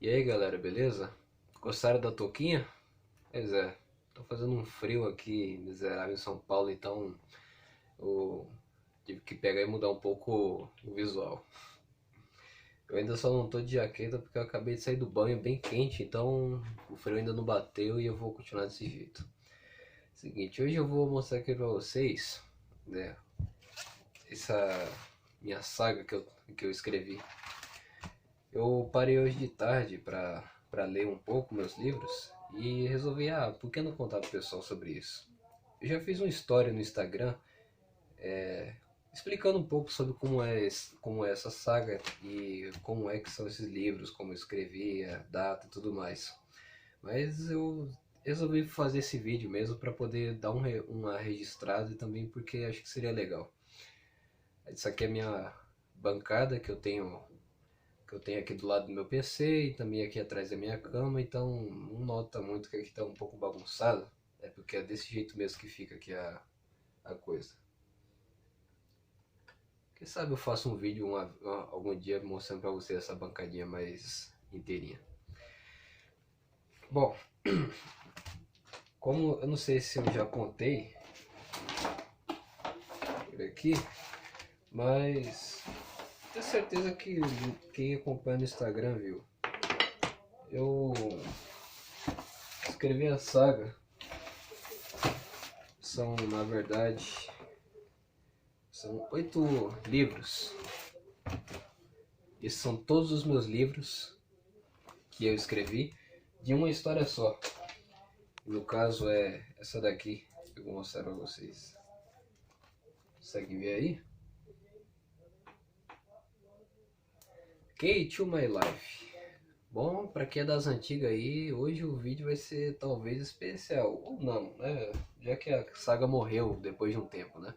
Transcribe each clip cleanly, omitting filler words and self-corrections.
E aí galera, beleza? Gostaram da touquinha? Pois é, tô fazendo um frio aqui miserável em São Paulo, então eu tive que pegar e mudar um pouco o visual. Eu ainda só não tô de jaqueta porque eu acabei de sair do banho bem quente, então o frio ainda não bateu e eu vou continuar desse jeito. Seguinte, hoje eu vou mostrar aqui pra vocês, né, essa minha saga que eu escrevi. Eu parei hoje de tarde para ler um pouco meus livros e resolvi, por que não contar pro pessoal sobre isso? Eu já fiz uma história no Instagram explicando um pouco sobre como é essa saga e como é que são esses livros, como eu escrevi, a data e tudo mais. Mas eu resolvi fazer esse vídeo mesmo para poder dar uma registrada e também porque acho que seria legal. Isso aqui é a minha bancada que eu tenho aqui do lado do meu PC e também aqui atrás da minha cama, então não nota muito que aqui está um pouco bagunçado, é porque é desse jeito mesmo que fica aqui a coisa. Quem sabe eu faço um vídeo algum dia mostrando para você essa bancadinha mais inteirinha. Bom, como eu não sei se eu já contei por aqui, mas tenho certeza que quem acompanha no Instagram viu. Eu escrevi a saga, são na verdade são 8 livros. Esses são todos os meus livros que eu escrevi de uma história só. No caso é essa daqui que eu vou mostrar pra vocês. Consegue ver aí? Key to My Life. Bom, pra quem é das antigas aí, hoje o vídeo vai ser talvez especial. Ou não, né? Já que a saga morreu depois de um tempo, né?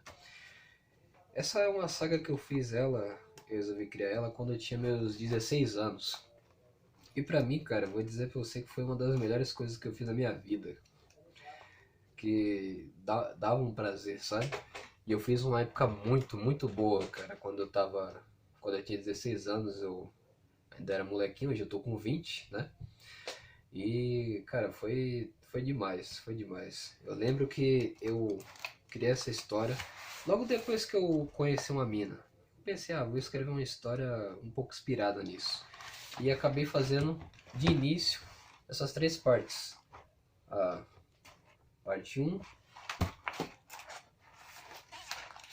Essa é uma saga que eu fiz ela, eu resolvi criar ela quando eu tinha meus 16 anos. E pra mim, cara, vou dizer pra você que foi uma das melhores coisas que eu fiz na minha vida. Que dava um prazer, sabe? E eu fiz uma época muito, muito boa, cara. Quando eu tinha 16 anos, eu ainda era molequinho, hoje eu tô com 20, né? E, cara, foi demais, foi demais. Eu lembro que eu criei essa história logo depois que eu conheci uma mina. Eu pensei, vou escrever uma história um pouco inspirada nisso. E acabei fazendo de início essas 3 partes. A parte um,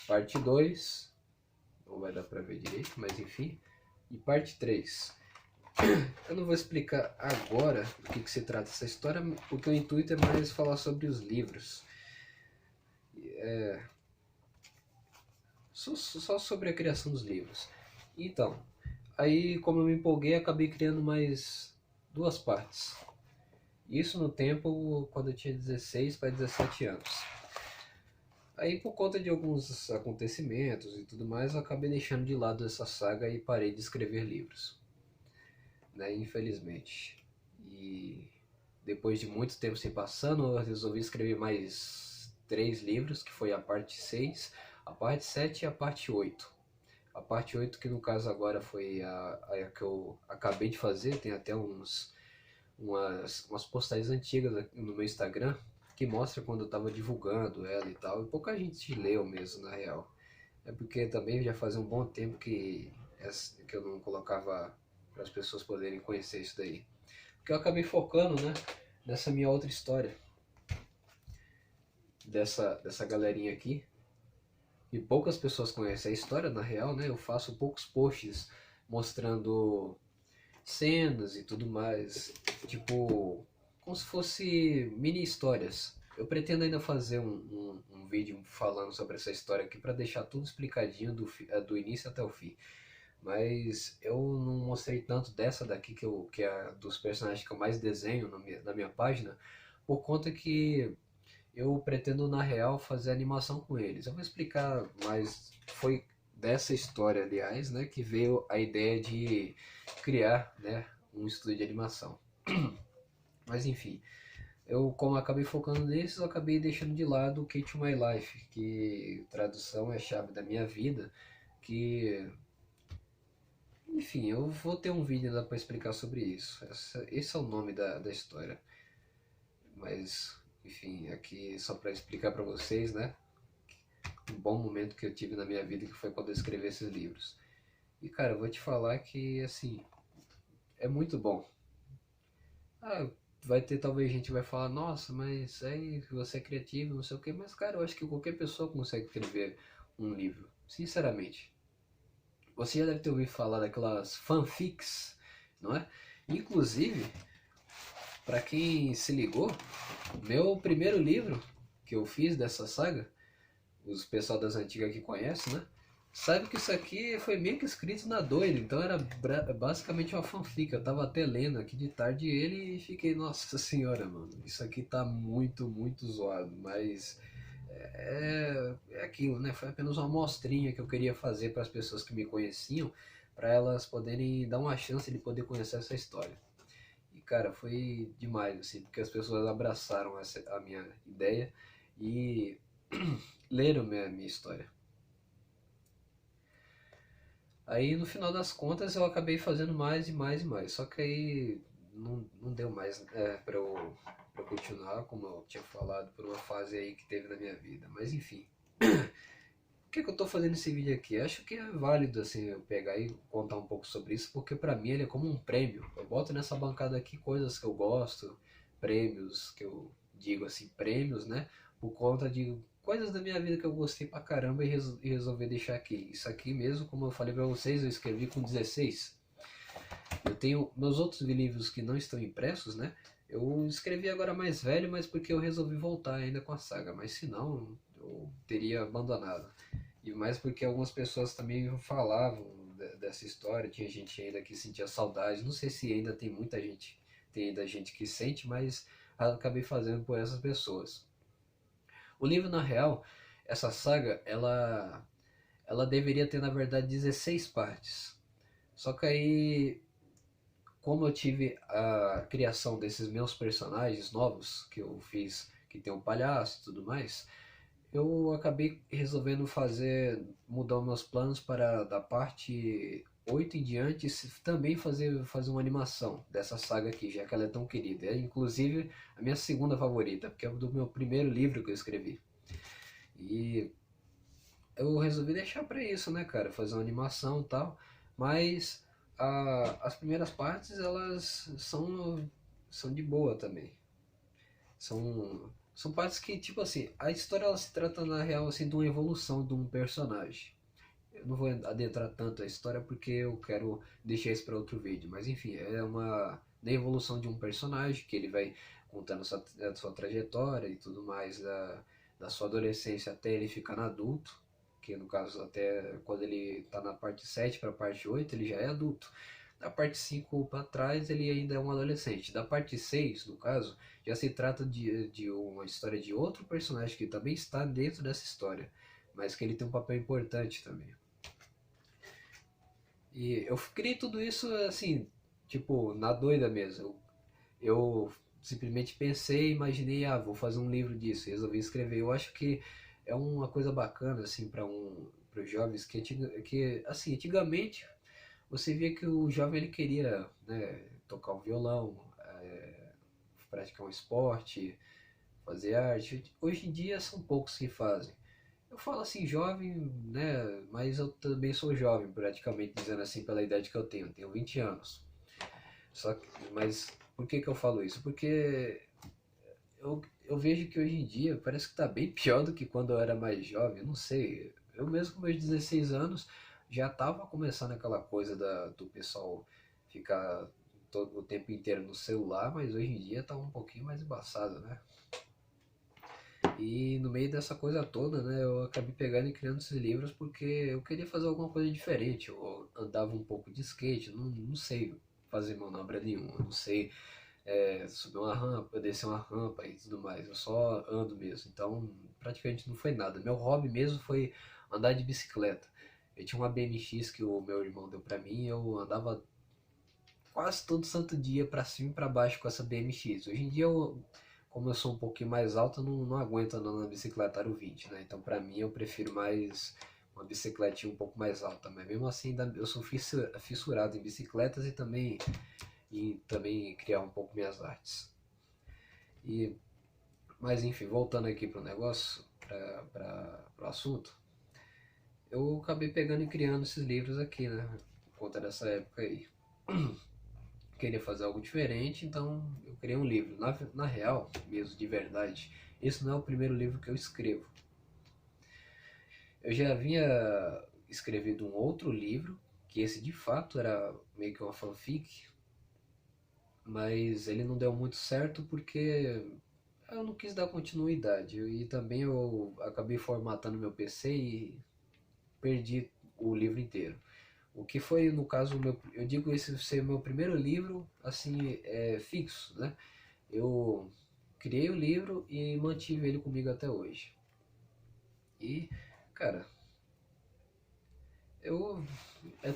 parte 2, não vai dar pra ver direito, mas enfim, e parte 3. Eu não vou explicar agora do que se trata essa história, porque o intuito é mais falar sobre os livros. Só sobre a criação dos livros. Então, aí como eu me empolguei, acabei criando mais 2 partes. Isso no tempo quando eu tinha 16 para 17 anos. Aí por conta de alguns acontecimentos e tudo mais, eu acabei deixando de lado essa saga e parei de escrever livros, né? Infelizmente. E depois de muito tempo se passando, eu resolvi escrever mais 3 livros, que foi a parte 6, a parte 7 e a parte 8. A parte 8 que no caso agora foi a que eu acabei de fazer, tem até umas postagens antigas no meu Instagram que mostra quando eu estava divulgando ela e tal, e pouca gente leu mesmo na real. É porque também já fazia um bom tempo que eu não colocava para as pessoas poderem conhecer isso daí. Porque eu acabei focando, né, nessa minha outra história, dessa galerinha aqui. E poucas pessoas conhecem a história, na real, né? Eu faço poucos posts mostrando cenas e tudo mais. Tipo, como se fosse mini histórias. Eu pretendo ainda fazer um vídeo falando sobre essa história aqui para deixar tudo explicadinho do início até o fim. Mas eu não mostrei tanto dessa daqui que é a dos personagens que eu mais desenho na minha página, por conta que eu pretendo na real fazer animação com eles. Eu vou explicar mais. Foi dessa história, aliás, né, que veio a ideia de criar, né, um estúdio de animação. Mas enfim, eu como acabei focando nesses, eu acabei deixando de lado o Key to My Life, que tradução é a chave da minha vida, que Enfim, eu vou ter um vídeo lá para explicar sobre isso. Esse é o nome da história. Mas, enfim, aqui só para explicar para vocês, né? Um bom momento que eu tive na minha vida que foi quando eu escrevi esses livros. E cara, eu vou te falar que assim, é muito bom. Ah, vai ter talvez gente que vai falar, nossa, mas aí você é criativo, não sei o que, mas cara, eu acho que qualquer pessoa consegue escrever um livro, sinceramente. Você já deve ter ouvido falar daquelas fanfics, não é? Inclusive, para quem se ligou, meu primeiro livro que eu fiz dessa saga, os pessoal das antigas que conhece, né? Sabe que isso aqui foi meio que escrito na doida, então era basicamente uma fanfic. Eu tava até lendo aqui de tarde ele e fiquei, nossa senhora, mano, isso aqui tá muito, muito zoado, mas é aquilo, né? Foi apenas uma amostrinha que eu queria fazer para as pessoas que me conheciam, para elas poderem dar uma chance de poder conhecer essa história. E cara, foi demais, assim, porque as pessoas abraçaram a minha ideia e leram minha história. Aí no final das contas eu acabei fazendo mais e mais e mais. Só que aí não deu mais pra eu continuar, como eu tinha falado, por uma fase aí que teve na minha vida. Mas enfim. Por que eu tô fazendo esse vídeo aqui? Acho que é válido assim eu pegar e contar um pouco sobre isso, porque pra mim ele é como um prêmio. Eu boto nessa bancada aqui coisas que eu gosto, prêmios que eu digo assim, prêmios, né? Por conta de coisas da minha vida que eu gostei pra caramba e resolvi deixar aqui. Isso aqui mesmo, como eu falei pra vocês, eu escrevi com 16. Eu tenho meus outros livros que não estão impressos, né? Eu escrevi agora mais velho, mas porque eu resolvi voltar ainda com a saga. Mas se não, eu teria abandonado. E mais porque algumas pessoas também falavam dessa história, tinha gente ainda que sentia saudade. Não sei se ainda tem muita gente, tem ainda gente que sente, mas acabei fazendo por essas pessoas. O livro, na real, essa saga, ela deveria ter, na verdade, 16 partes. Só que aí, como eu tive a criação desses meus personagens novos, que eu fiz, que tem um palhaço e tudo mais, eu acabei resolvendo mudar os meus planos para da parte 8 em diante também fazer uma animação dessa saga aqui, já que ela é tão querida. É inclusive a minha segunda favorita, porque é do meu primeiro livro que eu escrevi. E eu resolvi deixar pra isso, né, cara? Fazer uma animação e tal. Mas as primeiras partes, elas são de boa também. São partes que, tipo assim, a história ela se trata na real assim de uma evolução de um personagem. Eu não vou adentrar tanto a história porque eu quero deixar isso para outro vídeo, mas enfim, é uma da evolução de um personagem que ele vai contando a sua trajetória e tudo mais da sua adolescência até ele ficando adulto, que no caso até quando ele tá na parte 7 para a parte 8 ele já é adulto. Da parte 5 para trás ele ainda é um adolescente. Da parte 6 no caso, já se trata de uma história de outro personagem que também está dentro dessa história, mas que ele tem um papel importante também. E eu criei tudo isso assim, tipo, na doida mesmo. Eu simplesmente pensei, imaginei, vou fazer um livro disso, resolvi escrever. Eu acho que é uma coisa bacana assim para os jovens que assim, antigamente você via que o jovem ele queria, né, tocar um violão, praticar um esporte, fazer arte. Hoje em dia são poucos que fazem. Eu falo assim jovem, né, mas eu também sou jovem, praticamente dizendo assim pela idade que eu tenho 20 anos. Mas por que eu falo isso? Porque eu vejo que hoje em dia parece que está bem pior do que quando eu era mais jovem, não sei. Eu mesmo com meus 16 anos já estava começando aquela coisa do pessoal ficar todo o tempo inteiro no celular, mas hoje em dia está um pouquinho mais embaçado, né? E no meio dessa coisa toda, né, eu acabei pegando e criando esses livros porque eu queria fazer alguma coisa diferente. Eu andava um pouco de skate, não sei fazer manobra nenhuma, não sei subir uma rampa, descer uma rampa e tudo mais. Eu só ando mesmo. Então, praticamente não foi nada. Meu hobby mesmo foi andar de bicicleta. Eu tinha uma BMX que o meu irmão deu pra mim e eu andava quase todo santo dia pra cima e pra baixo com essa BMX. Hoje em dia como eu sou um pouquinho mais alto, eu não aguento andando na bicicleta aro 20, né? Então pra mim eu prefiro mais uma bicicletinha um pouco mais alta, mas mesmo assim eu sou fissurado em bicicletas e também criar um pouco minhas artes. E, mas enfim, voltando aqui pro negócio, para o assunto, eu acabei pegando e criando esses livros aqui, né? Por conta dessa época aí. Queria fazer algo diferente, então eu criei um livro. Na real, mesmo de verdade, esse não é o primeiro livro que eu escrevo. Eu já havia escrevido um outro livro, que esse de fato era meio que uma fanfic, mas ele não deu muito certo porque eu não quis dar continuidade. E também eu acabei formatando meu PC e perdi o livro inteiro. O que foi, no caso, eu digo esse ser o meu primeiro livro, assim, fixo, né? Eu criei o livro e mantive ele comigo até hoje. E, cara, eu... É,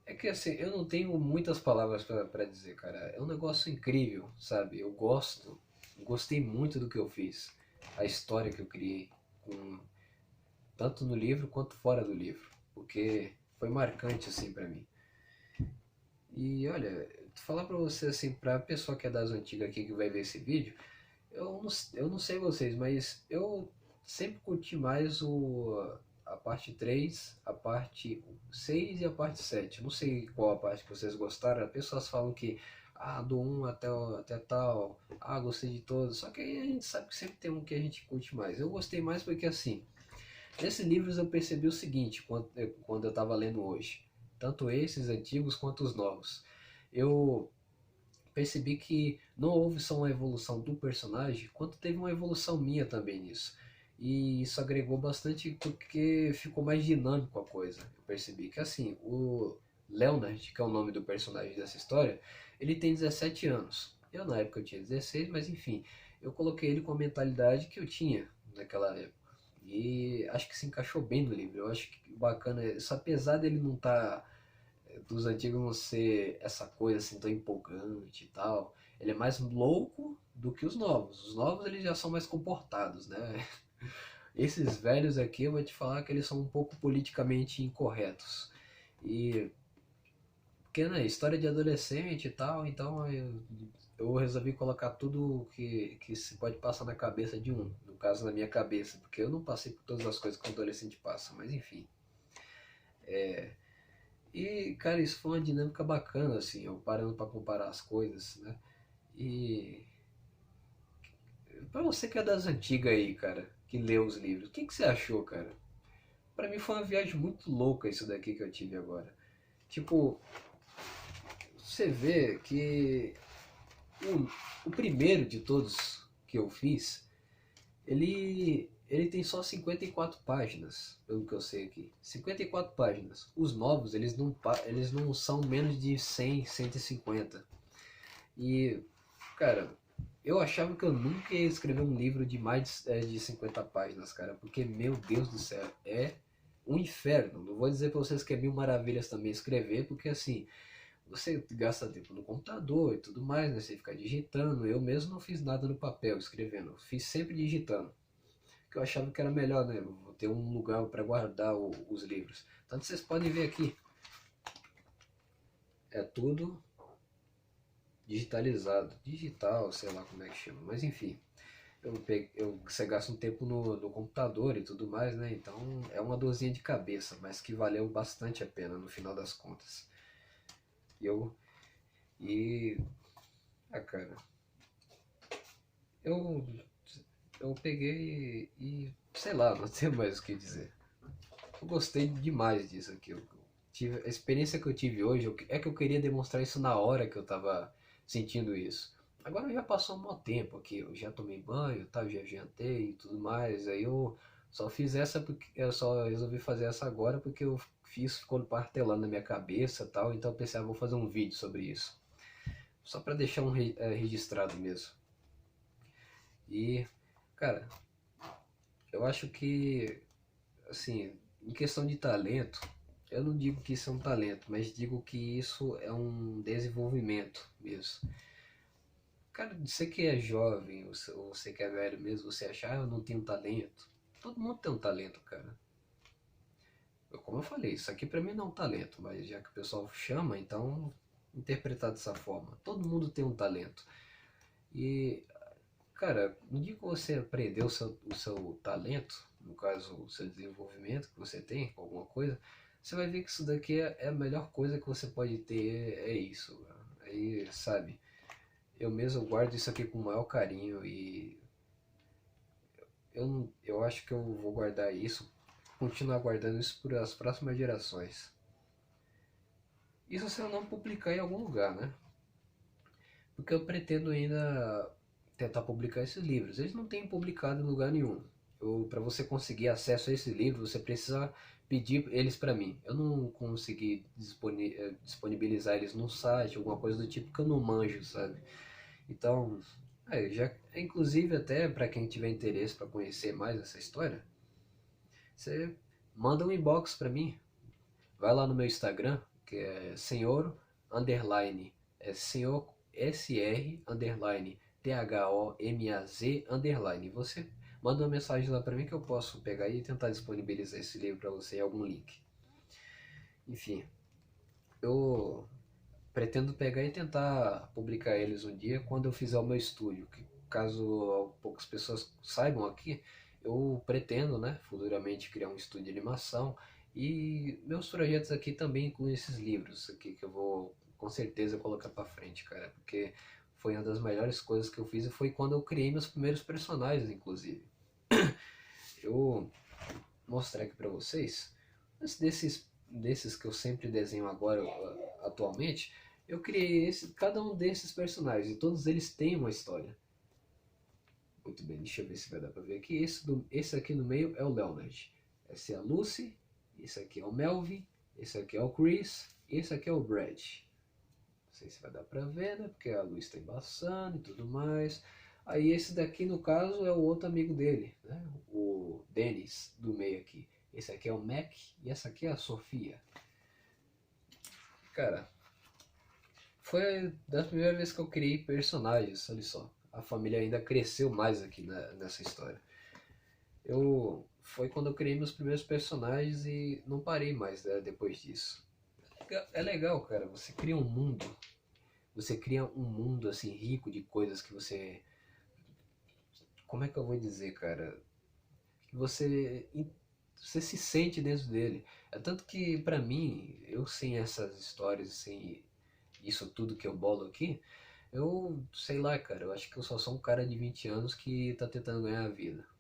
é que, assim, eu não tenho muitas palavras pra dizer, cara. É um negócio incrível, sabe? Gostei muito do que eu fiz. A história que eu criei, com, tanto no livro quanto fora do livro. Porque foi marcante, assim, pra mim. E olha, falar pra você assim, pra pessoa que é das antigas aqui que vai ver esse vídeo, eu não sei vocês, mas eu sempre curti mais a parte 3, a parte 6 e a parte 7. Não sei qual a parte que vocês gostaram. As pessoas falam que do um até tal, gostei de todos. Só que aí a gente sabe que sempre tem um que a gente curte mais. Eu gostei mais porque assim, nesses livros eu percebi o seguinte, quando eu estava lendo hoje, tanto esses antigos quanto os novos. Eu percebi que não houve só uma evolução do personagem, quanto teve uma evolução minha também nisso. E isso agregou bastante porque ficou mais dinâmico a coisa. Eu percebi que assim, o Leonard, que é o nome do personagem dessa história, ele tem 17 anos. Eu na época eu tinha 16, mas enfim, eu coloquei ele com a mentalidade que eu tinha naquela época. E acho que se encaixou bem no livro. Eu acho que bacana, isso apesar dele não estar dos antigos não ser essa coisa assim tão empolgante e tal. Ele é mais louco do que os novos. Os novos eles já são mais comportados, né? Esses velhos aqui eu vou te falar que eles são um pouco politicamente incorretos. E porque né, história de adolescente e tal, então eu resolvi colocar tudo que se pode passar na cabeça de um, no caso na minha cabeça, porque eu não passei por todas as coisas que um adolescente passa, mas enfim. E, cara, isso foi uma dinâmica bacana, assim, eu parando pra comparar as coisas, né? E pra você que é das antigas aí, cara, que leu os livros, o que que você achou, cara? Pra mim foi uma viagem muito louca isso daqui que eu tive agora. Tipo, você vê que o primeiro de todos que eu fiz, ele tem só 54 páginas, pelo que eu sei aqui. 54 páginas. Os novos, eles não são menos de 100, 150. E, cara, eu achava que eu nunca ia escrever um livro de mais de 50 páginas, cara, porque, meu Deus do céu, é um inferno. Não vou dizer pra vocês que é mil maravilhas também escrever, porque assim, você gasta tempo no computador e tudo mais, né? Você fica digitando. Eu mesmo não fiz nada no papel escrevendo, fiz sempre digitando. Que eu achava que era melhor, né? Vou ter um lugar para guardar os livros. Tanto vocês podem ver aqui, é tudo digitalizado, digital, sei lá como é que chama, mas enfim. Você gasta um tempo no computador e tudo mais, né? Então é uma dorzinha de cabeça, mas que valeu bastante a pena no final das contas. E eu. E. Cara. Eu. Eu peguei sei lá, não tenho mais o que dizer. Eu gostei demais disso aqui. A experiência que eu tive hoje é que eu queria demonstrar isso na hora que eu tava sentindo isso. Agora já passou um bom tempo aqui, eu já tomei banho, tá, eu já jantei e tudo mais. Aí eu só fiz essa porque eu só resolvi fazer essa agora porque eu fiz ficou partelando na minha cabeça, e tal, então eu pensei, vou fazer um vídeo sobre isso. Só para deixar registrado mesmo. E, cara, eu acho que assim, em questão de talento, eu não digo que isso é um talento, mas digo que isso é um desenvolvimento mesmo. Cara, você que é jovem, ou você que é velho mesmo, você achar, eu não tenho talento. Todo mundo tem um talento, cara. como eu falei, isso aqui pra mim não é um talento, mas já que o pessoal chama, então interpretar dessa forma. Todo mundo tem um talento. E, cara, no dia que você aprender o seu talento, no caso, o seu desenvolvimento que você tem com alguma coisa, você vai ver que isso daqui é a melhor coisa que você pode ter, é isso. Aí, sabe, eu mesmo guardo isso aqui com o maior carinho e eu acho que eu vou guardar isso, continuar guardando isso para as próximas gerações. Isso se eu não publicar em algum lugar, né? Porque eu pretendo ainda tentar publicar esses livros. Eles não têm publicado em lugar nenhum. Para você conseguir acesso a esse livro, você precisa pedir eles para mim. Eu não consegui disponibilizar eles num site, alguma coisa do tipo que eu não manjo, sabe? Então, já, inclusive até para quem tiver interesse para conhecer mais essa história, você manda um inbox para mim. Vai lá no meu Instagram, que é senhor underline, é senhor SR underline THOMAZ underline. Você manda uma mensagem lá para mim que eu posso pegar e tentar disponibilizar esse livro para você em algum link. Enfim, eu pretendo pegar e tentar publicar eles um dia quando eu fizer o meu estúdio. Que, caso poucas pessoas saibam aqui, eu pretendo, né, futuramente criar um estúdio de animação e meus projetos aqui também incluem esses livros aqui que eu vou com certeza colocar para frente, cara, porque foi uma das melhores coisas que eu fiz e foi quando eu criei meus primeiros personagens, inclusive. Eu vou mostrar aqui para vocês, desses que eu sempre desenho agora, atualmente, eu criei cada um desses personagens e todos eles têm uma história. Muito bem, deixa eu ver se vai dar pra ver aqui. Esse aqui no meio é o Leonard. Essa é a Lucy, esse aqui é o Melvin, esse aqui é o Chris, esse aqui é o Brad. Não sei se vai dar pra ver, né? Porque a luz está embaçando e tudo mais. Aí esse daqui, no caso, é o outro amigo dele, né? O Dennis, do meio aqui. Esse aqui é o Mac e essa aqui é a Sofia. Cara, foi das primeiras vezes que eu criei personagens, olha só. A família ainda cresceu mais aqui nessa história. Foi quando eu criei meus primeiros personagens e não parei mais, né, depois disso. É legal, cara. Você cria um mundo assim rico de coisas que você, como é que eu vou dizer, cara? Que você se sente dentro dele. É tanto que pra mim, eu sem essas histórias, sem isso tudo que eu bolo aqui, eu sei lá, cara, eu acho que eu só sou um cara de 20 anos que tá tentando ganhar a vida.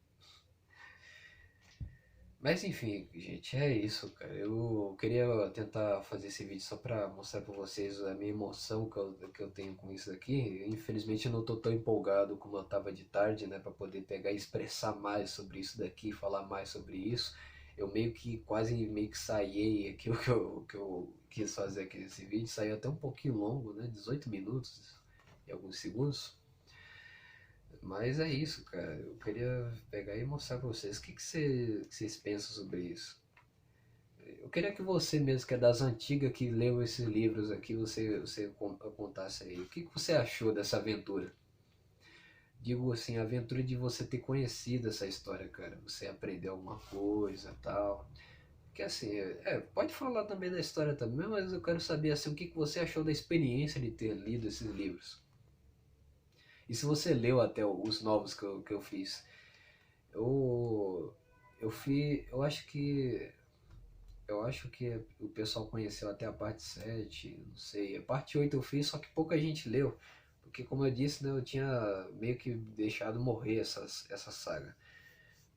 Mas enfim, gente, é isso, cara. Eu queria tentar fazer esse vídeo só pra mostrar pra vocês a minha emoção que eu tenho com isso aqui. Infelizmente eu não tô tão empolgado como eu tava de tarde, né, pra poder pegar e expressar mais sobre isso daqui, falar mais sobre isso. Eu meio que saiei aqui o que eu quis fazer aqui nesse vídeo. Saiu até um pouquinho longo, né, 18 minutos e alguns segundos. Mas é isso, cara. Eu queria pegar e mostrar pra vocês que vocês pensam sobre isso. Eu queria que você mesmo, que é das antigas, que leu esses livros aqui, você contasse aí. O que você achou dessa aventura? Digo assim, a aventura de você ter conhecido essa história, cara. Você aprendeu alguma coisa tal. Que assim, pode falar também da história também, mas eu quero saber assim, o que você achou da experiência de ter lido esses livros. E se você leu até os novos que eu fiz. Eu, eu acho que o pessoal conheceu até a parte 7, não sei. A parte 8 eu fiz, só que pouca gente leu. Porque como eu disse, né, eu tinha meio que deixado morrer essa saga.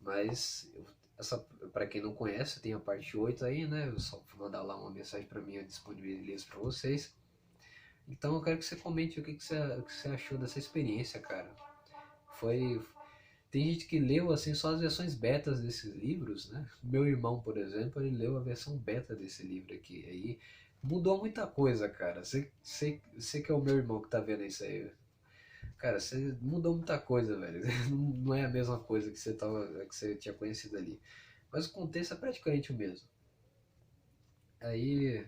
Mas, essa, pra quem não conhece, tem a parte 8 aí, né? Eu só vou mandar lá uma mensagem pra mim, eu disponibilizo pra vocês. Então eu quero que você comente o que você achou dessa experiência, cara. Foi, Tem gente que leu assim só as versões betas desses livros, né? Meu irmão, por exemplo, ele leu a versão beta desse livro aqui. Aí mudou muita coisa, cara. Você que é o meu irmão que tá vendo isso aí. Cara, você mudou muita coisa, velho. Não é a mesma coisa que você tinha conhecido ali. Mas o contexto é praticamente o mesmo. Aí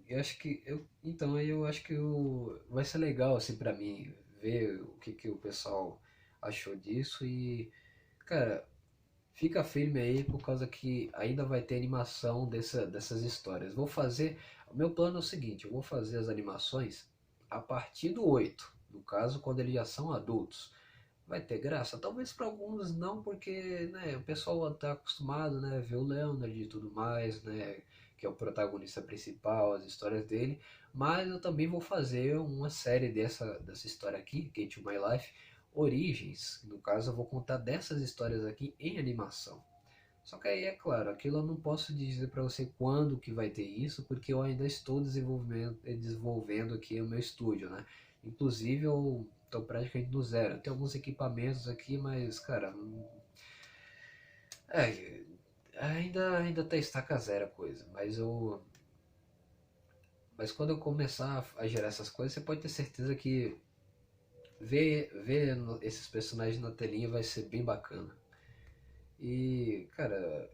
eu acho que eu acho que vai ser legal assim para mim ver o que o pessoal achou disso e cara, fica firme aí por causa que ainda vai ter animação dessas histórias. Vou fazer, o meu plano é o seguinte, eu vou fazer as animações a partir do 8, no caso quando eles já são adultos. Vai ter graça? Talvez para alguns não, porque né, o pessoal está acostumado, né, a ver o Leonard e tudo mais, né, que é o protagonista principal, as histórias dele. Mas eu também vou fazer uma série dessa história aqui, Kate My Life, Origens. No caso, eu vou contar dessas histórias aqui em animação. Só que aí, é claro, aquilo eu não posso dizer para você quando que vai ter isso, porque eu ainda estou desenvolvendo aqui o meu estúdio, né? Inclusive, eu estou praticamente no zero. Tem alguns equipamentos aqui, mas, cara, é, ainda tá estaca zero a coisa. Mas quando eu começar a gerar essas coisas, você pode ter certeza que ver esses personagens na telinha vai ser bem bacana. E, cara,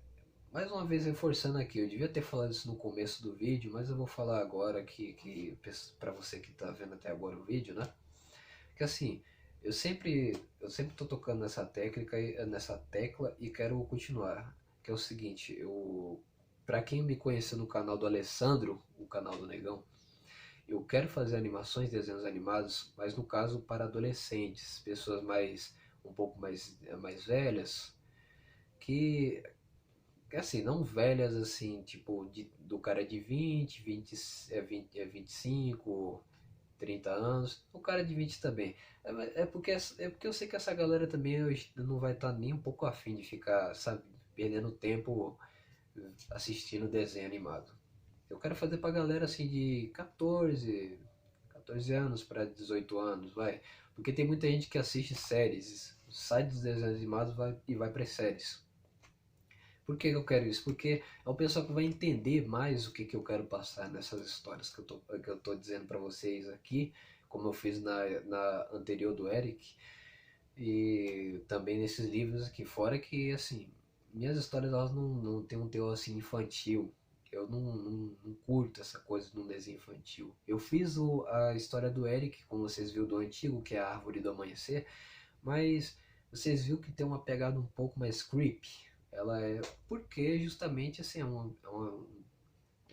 mais uma vez reforçando aqui, eu devia ter falado isso no começo do vídeo, mas eu vou falar agora que para você que está vendo até agora o vídeo, né? Que assim, eu sempre tô tocando nessa tecla e quero continuar. Que é o seguinte, para quem me conheceu no canal do Alessandro, o canal do Negão, eu quero fazer animações, desenhos animados, mas no caso para adolescentes, pessoas um pouco mais velhas, que assim, não velhas assim, tipo, do cara de 25, 30 anos, o cara de 20 também. É porque eu sei que essa galera também hoje não vai estar nem um pouco afim de ficar, sabe, perdendo tempo assistindo desenho animado. Eu quero fazer pra galera assim de 14 anos para 18 anos, vai. Porque tem muita gente que assiste séries, sai dos desenhos animados e vai para séries. Por que eu quero isso? Porque é o pessoal que vai entender mais o que eu quero passar nessas histórias que eu tô dizendo para vocês aqui, como eu fiz na anterior do Eric, e também nesses livros aqui fora, que assim, minhas histórias elas não têm um teor assim infantil. Eu não curto essa coisa de um desenho infantil. Eu fiz a história do Eric, como vocês viram do antigo, que é a Árvore do Amanhecer, mas vocês viram que tem uma pegada um pouco mais creepy. Ela é porque justamente assim uma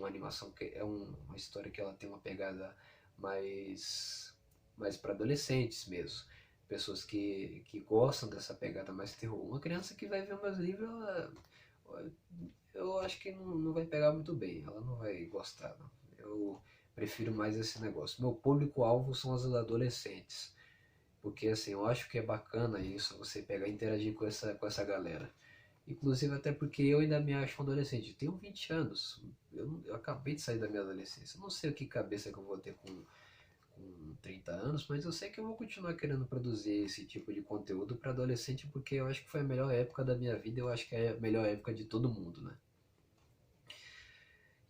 animação que é uma história que ela tem uma pegada mais mais para adolescentes mesmo, pessoas que gostam dessa pegada mais terror. Uma criança que vai ver meus livros, eu acho que não vai pegar muito bem, ela não vai gostar, não. Eu prefiro mais esse negócio. Meu público-alvo são os adolescentes. Porque assim, eu acho que é bacana isso, você pegar e interagir com essa galera. Inclusive até porque eu ainda me acho um adolescente. Eu tenho 20 anos. Eu acabei de sair da minha adolescência. Eu não sei o que cabeça que eu vou ter com 30 anos, mas eu sei que eu vou continuar querendo produzir esse tipo de conteúdo para adolescente porque eu acho que foi a melhor época da minha vida. Eu acho que é a melhor época de todo mundo, né?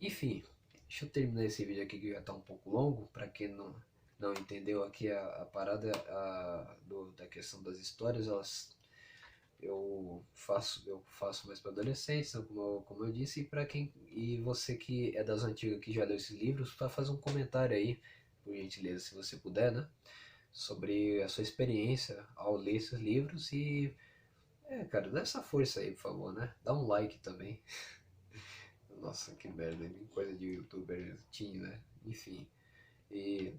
Enfim, deixa eu terminar esse vídeo aqui que já está um pouco longo. Para quem não entendeu aqui a parada da questão das histórias, eu faço mais para adolescentes, né, como eu disse, e você que é das antigas que já leu esses livros, para fazer um comentário aí, por gentileza, se você puder, né, sobre a sua experiência ao ler esses livros cara, dá essa força aí, por favor, né? Dá um like também. Nossa, que merda, nem coisa de youtuber tinha, né? Enfim. E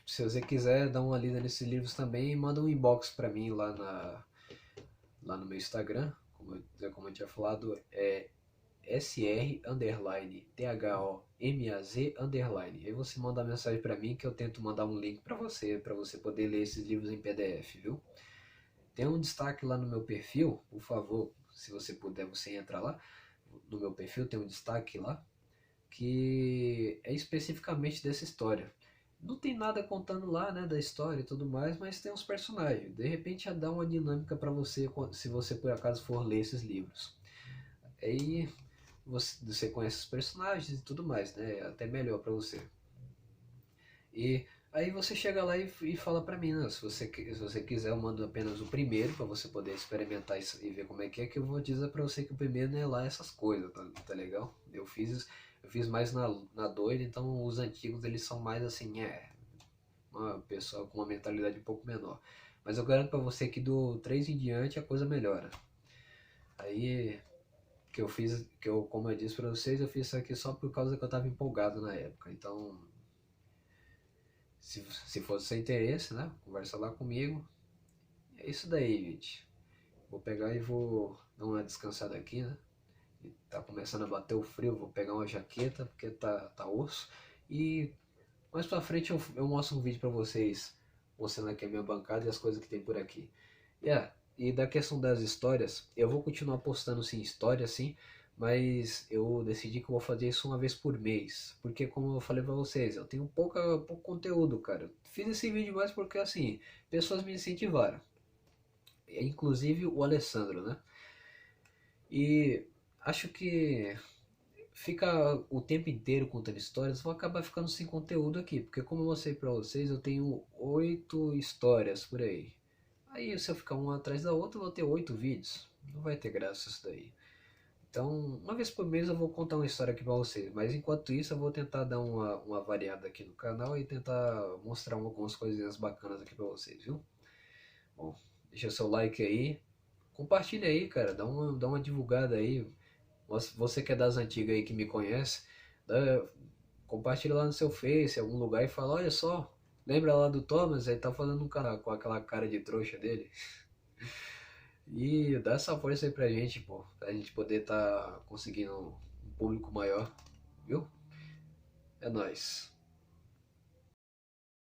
se você quiser dar uma lida nesses livros também, manda um inbox pra mim lá no meu Instagram, como eu tinha falado, é sr_thomaz_. Aí você manda uma mensagem para mim que eu tento mandar um link para você poder ler esses livros em PDF, viu? Tem um destaque lá no meu perfil, por favor, se você puder, você entra lá. No meu perfil tem um destaque lá que é especificamente dessa história. Não tem nada contando lá, né, da história e tudo mais, mas tem uns personagens. De repente já dá uma dinâmica para você se você por acaso for ler esses livros. Aí você conhece os personagens e tudo mais, né? É até melhor para você. E aí você chega lá e fala pra mim, né? Se você quiser, eu mando apenas o primeiro para você poder experimentar isso e ver como é, que eu vou dizer pra você que o primeiro não é lá essas coisas, tá legal? Eu fiz mais na doida, então os antigos eles são mais assim, uma pessoa com uma mentalidade um pouco menor. Mas eu garanto pra você que do 3 em diante a coisa melhora. Aí que eu fiz, como eu disse pra vocês, eu fiz isso aqui só por causa que eu tava empolgado na época. Então, se fosse sem interesse, né? Conversa lá comigo. É isso daí, gente. Vou pegar e vou dar uma descansada aqui, né? Tá começando a bater o frio, vou pegar uma jaqueta, porque tá osso. E mais pra frente eu mostro um vídeo pra vocês, mostrando aqui a minha bancada e as coisas que tem por aqui. E da questão das histórias, eu vou continuar postando sim histórias sim, mas eu decidi que eu vou fazer isso uma vez por mês, porque como eu falei pra vocês, eu tenho pouco conteúdo, cara. Fiz esse vídeo mais porque assim, pessoas me incentivaram, inclusive o Alessandro, né? E acho que fica o tempo inteiro contando histórias, vou acabar ficando sem conteúdo aqui, porque como eu mostrei pra vocês, eu tenho 8 histórias por aí. Aí se eu ficar uma atrás da outra, eu vou ter 8 vídeos. Não vai ter graça isso daí. Então, uma vez por mês eu vou contar uma história aqui pra vocês. Mas enquanto isso, eu vou tentar dar uma variada aqui no canal e tentar mostrar algumas coisinhas bacanas aqui pra vocês, viu? Bom, deixa seu like aí. Compartilha aí, cara. Dá uma divulgada aí. Você que é das antigas aí que me conhece, compartilha lá no seu Face, em algum lugar e fala, olha só, lembra lá do Thomas? Aí tá falando um cara com aquela cara de trouxa dele. E dá essa força aí pra gente, pô, pra gente poder tá conseguindo um público maior, viu? É nóis.